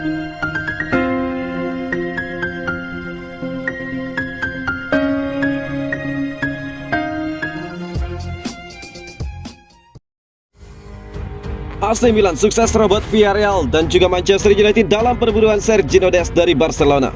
AC Milan sukses rebut Villarreal dan juga Manchester United dalam perburuan Sergio Des dari Barcelona.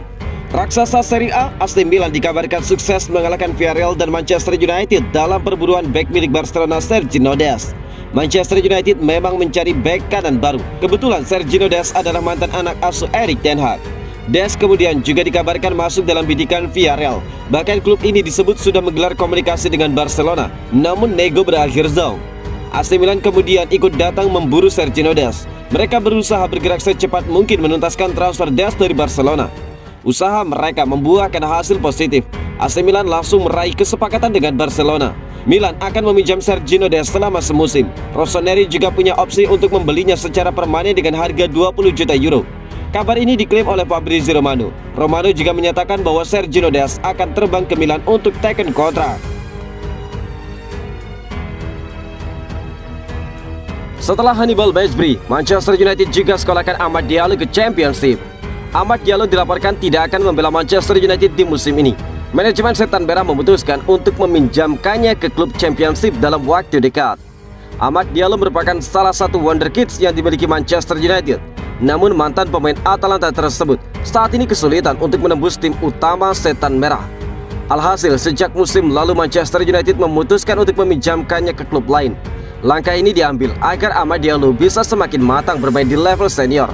Raksasa Serie A, AC Milan dikabarkan sukses mengalahkan Villarreal dan Manchester United dalam perburuan bek milik Barcelona Sergio Des. Manchester United memang mencari bek kanan baru. Kebetulan Sergio Des adalah mantan anak asuh Erik ten Hag. Des kemudian juga dikabarkan masuk dalam bidikan Villarreal. Bahkan klub ini disebut sudah menggelar komunikasi dengan Barcelona, namun nego berakhir zong. AC Milan kemudian ikut datang memburu Sergio Des. Mereka berusaha bergerak secepat mungkin menuntaskan transfer Des dari Barcelona. Usaha mereka membuahkan hasil positif. AC Milan langsung meraih kesepakatan dengan Barcelona. Milan akan meminjam Sergio Des selama semusim. Rossoneri juga punya opsi untuk membelinya secara permanen dengan harga 20 juta euro. Kabar ini diklaim oleh Fabrizio Romano. Romano juga menyatakan bahwa Sergio Des akan terbang ke Milan untuk taken kontrak. Setelah Hannibal Mejbri, Manchester United juga sekolahkan Amad Diallo ke Championship. Amad Diallo dilaporkan tidak akan membela Manchester United di musim ini. Manajemen Setan Merah memutuskan untuk meminjamkannya ke klub Championship dalam waktu dekat. Amad Diallo merupakan salah satu wonderkids yang dimiliki Manchester United. Namun mantan pemain Atalanta tersebut saat ini kesulitan untuk menembus tim utama Setan Merah. Alhasil, sejak musim lalu Manchester United memutuskan untuk meminjamkannya ke klub lain. Langkah ini diambil agar Amad Diallo bisa semakin matang bermain di level senior.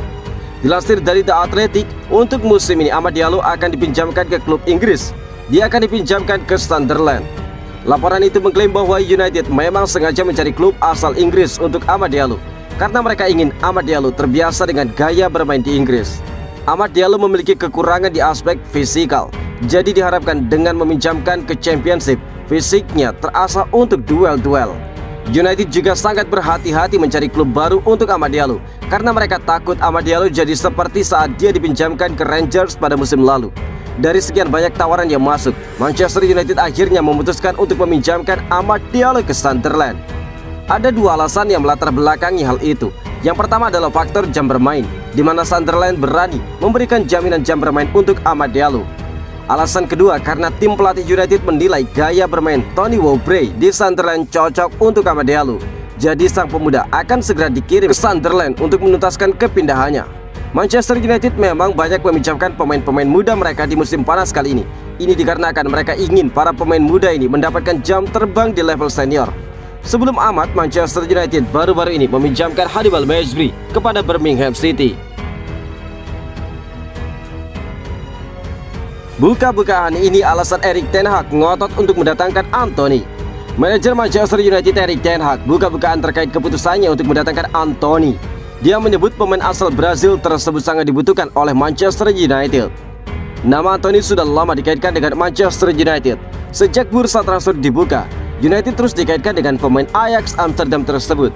Dilansir dari The Athletic, untuk musim ini Amad Diallo akan dipinjamkan ke klub Inggris. Dia akan dipinjamkan ke Sunderland. Laporan itu mengklaim bahwa United memang sengaja mencari klub asal Inggris untuk Amad Diallo karena mereka ingin Amad Diallo terbiasa dengan gaya bermain di Inggris. Amad Diallo memiliki kekurangan di aspek fisikal, jadi diharapkan dengan meminjamkan ke Championship, fisiknya terasah untuk duel-duel. United juga sangat berhati-hati mencari klub baru untuk Amad Diallo karena mereka takut Amad Diallo jadi seperti saat dia dipinjamkan ke Rangers pada musim lalu. Dari sekian banyak tawaran yang masuk, Manchester United akhirnya memutuskan untuk meminjamkan Amad Diallo ke Sunderland. Ada dua alasan yang melatar belakangi hal itu. Yang pertama adalah faktor jam bermain, di mana Sunderland berani memberikan jaminan jam bermain untuk Amad Diallo. Alasan kedua karena tim pelatih United menilai gaya bermain Tony Mowbray di Sunderland cocok untuk Amad Diallo. Jadi sang pemuda akan segera dikirim ke Sunderland untuk menuntaskan kepindahannya. Manchester United memang banyak meminjamkan pemain-pemain muda mereka di musim panas kali ini. Ini dikarenakan mereka ingin para pemain muda ini mendapatkan jam terbang di level senior. Sebelum amat, Manchester United baru-baru ini meminjamkan Hannibal Mejbri kepada Birmingham City. Buka-bukaan ini alasan Erik ten Hag ngotot untuk mendatangkan Antony. Manajer Manchester United Erik ten Hag buka-bukaan terkait keputusannya untuk mendatangkan Antony. Dia menyebut pemain asal Brazil tersebut sangat dibutuhkan oleh Manchester United. Nama Antony sudah lama dikaitkan dengan Manchester United. Sejak bursa transfer dibuka, United terus dikaitkan dengan pemain Ajax Amsterdam tersebut.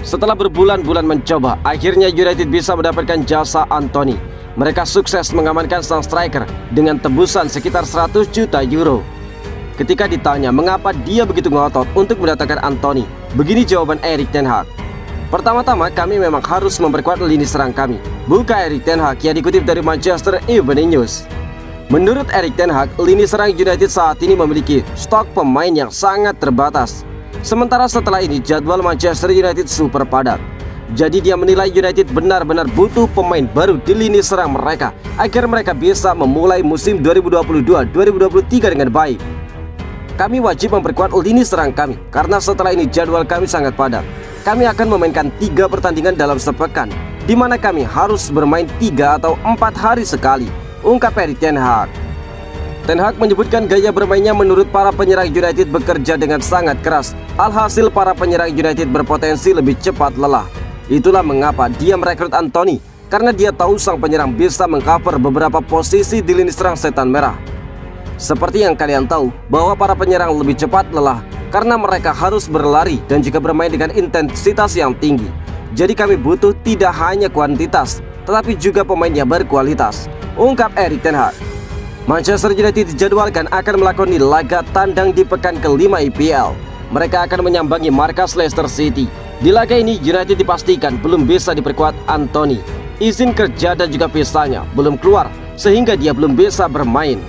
Setelah berbulan-bulan mencoba, akhirnya United bisa mendapatkan jasa Antony. Mereka sukses mengamankan sang striker dengan tebusan sekitar 100 juta euro. Ketika ditanya mengapa dia begitu ngotot untuk mendatangkan Antony, begini jawaban Erik ten Hag. Pertama-tama kami memang harus memperkuat lini serang kami, buka Erik ten Hag yang dikutip dari Manchester Evening News. Menurut Erik ten Hag, lini serang United saat ini memiliki stok pemain yang sangat terbatas. Sementara setelah ini jadwal Manchester United super padat. Jadi dia menilai United benar-benar butuh pemain baru di lini serang mereka agar mereka bisa memulai musim 2022-2023 dengan baik. Kami wajib memperkuat lini serang kami karena setelah ini jadwal kami sangat padat. Kami akan memainkan 3 pertandingan dalam sepekan, di mana kami harus bermain 3 atau 4 hari sekali, ungkap Erik ten Hag. Ten Hag menyebutkan gaya bermainnya menurut para penyerang United bekerja dengan sangat keras. Alhasil para penyerang United berpotensi lebih cepat lelah. Itulah mengapa dia merekrut Antony, karena dia tahu sang penyerang bisa mengcover beberapa posisi di lini serang Setan Merah. Seperti yang kalian tahu, bahwa para penyerang lebih cepat lelah karena mereka harus berlari dan juga bermain dengan intensitas yang tinggi. Jadi kami butuh tidak hanya kuantitas, tetapi juga pemain yang berkualitas, ungkap Erik ten Hag. Manchester United dijadwalkan akan melakoni laga tandang di pekan ke-5 IPL. Mereka akan menyambangi markas Leicester City. Di laga ini United dipastikan belum bisa diperkuat Antony. izin kerja dan juga visanya belum keluar sehingga dia belum bisa bermain.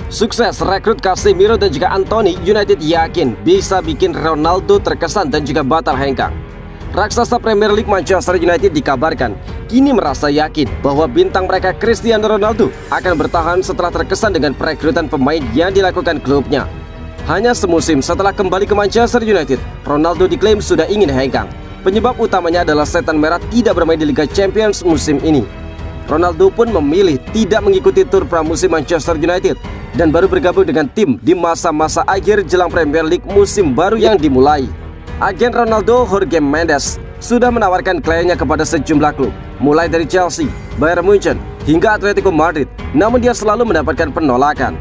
Sukses rekrut Casemiro dan juga Anthony, United yakin bisa bikin Ronaldo terkesan dan juga batal hengkang. Raksasa Premier League Manchester United dikabarkan kini merasa yakin bahwa bintang mereka Cristiano Ronaldo akan bertahan setelah terkesan dengan perekrutan pemain yang dilakukan klubnya. Hanya semusim setelah kembali ke Manchester United, Ronaldo diklaim sudah ingin hengkang. Penyebab utamanya adalah setan merah tidak bermain di Liga Champions musim ini. Ronaldo pun memilih tidak mengikuti tur pramusim Manchester United dan baru bergabung dengan tim di masa-masa akhir jelang Premier League musim baru yang dimulai. Agen Ronaldo, Jorge Mendes, sudah menawarkan kliennya kepada sejumlah klub, mulai dari Chelsea, Bayern Munchen, hingga Atletico Madrid, namun dia selalu mendapatkan penolakan.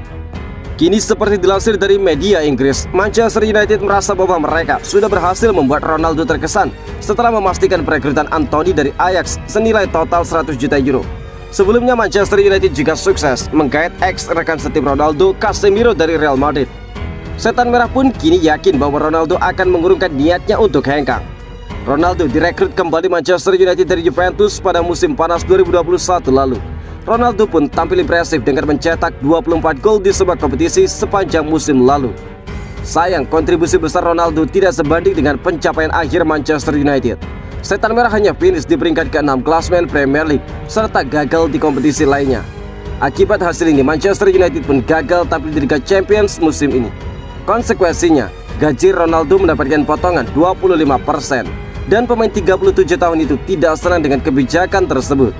Kini seperti dilansir dari media Inggris, Manchester United merasa bahwa mereka sudah berhasil membuat Ronaldo terkesan setelah memastikan perekrutan Anthony dari Ajax senilai total 100 juta euro. Sebelumnya Manchester United juga sukses menggait ex rekan setim Ronaldo, Casemiro dari Real Madrid. Setan merah pun kini yakin bahwa Ronaldo akan mengurungkan niatnya untuk hengkang. Ronaldo direkrut kembali Manchester United dari Juventus pada musim panas 2021 lalu. Ronaldo pun tampil impresif dengan mencetak 24 gol di sebuah kompetisi sepanjang musim lalu. Sayang, kontribusi besar Ronaldo tidak sebanding dengan pencapaian akhir Manchester United. Setan merah hanya finish di peringkat ke-6 klasemen Premier League serta gagal di kompetisi lainnya. Akibat hasil ini, Manchester United pun gagal tampil di Liga Champions musim ini. Konsekuensinya, gaji Ronaldo mendapatkan potongan 25% dan pemain 37 tahun itu tidak senang dengan kebijakan tersebut.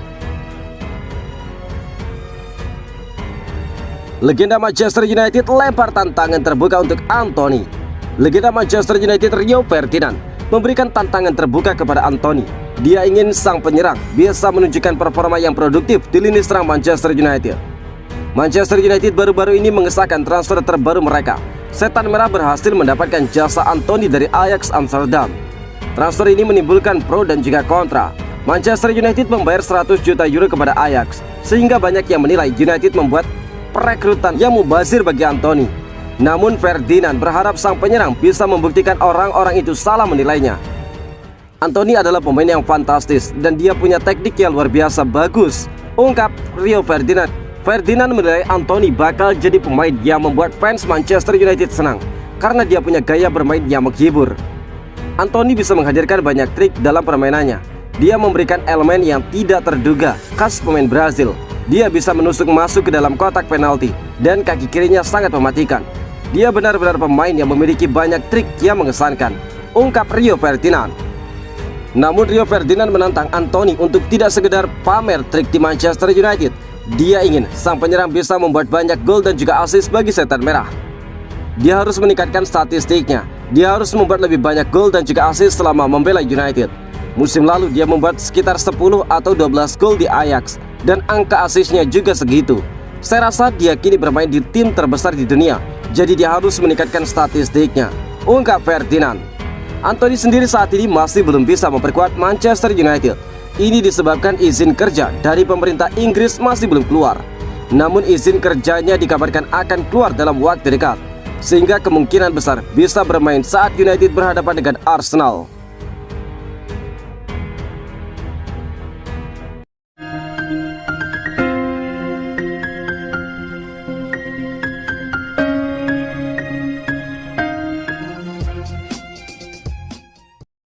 Legenda Manchester United lempar tantangan terbuka untuk Anthony. Legenda Manchester United Rio Ferdinand memberikan tantangan terbuka kepada Anthony. Dia ingin sang penyerang bisa menunjukkan performa yang produktif di lini serang Manchester United. Manchester United baru-baru ini mengesahkan transfer terbaru mereka. Setan merah berhasil mendapatkan jasa Anthony dari Ajax Amsterdam. Transfer ini menimbulkan pro dan juga kontra. Manchester United membayar 100 juta euro kepada Ajax, sehingga banyak yang menilai United membuat perekrutan yang mubazir bagi Anthony. Namun Ferdinand berharap sang penyerang bisa membuktikan orang-orang itu salah menilainya. Anthony adalah pemain yang fantastis dan dia punya teknik yang luar biasa bagus, ungkap Rio Ferdinand. Ferdinand menilai Anthony bakal jadi pemain yang membuat fans Manchester United senang karena dia punya gaya bermain yang menghibur. Anthony bisa menghadirkan banyak trik dalam permainannya. Dia memberikan elemen yang tidak terduga khas pemain Brazil. Dia bisa menusuk masuk ke dalam kotak penalti dan kaki kirinya sangat mematikan. Dia benar-benar pemain yang memiliki banyak trik yang mengesankan, ungkap Rio Ferdinand. Namun Rio Ferdinand menantang Anthony untuk tidak sekedar pamer trik di Manchester United. Dia ingin sang penyerang bisa membuat banyak gol dan juga assist bagi setan merah. Dia harus meningkatkan statistiknya. Dia harus membuat lebih banyak gol dan juga assist selama membela United. Musim lalu dia membuat sekitar 10 atau 12 gol di Ajax dan angka asisnya juga segitu. Saya rasa dia kini bermain di tim terbesar di dunia, jadi dia harus meningkatkan statistiknya, ungkap Ferdinand. Anthony sendiri saat ini masih belum bisa memperkuat Manchester United. Ini disebabkan izin kerja dari pemerintah Inggris masih belum keluar. Namun izin kerjanya dikabarkan akan keluar dalam waktu dekat, sehingga kemungkinan besar bisa bermain saat United berhadapan dengan Arsenal.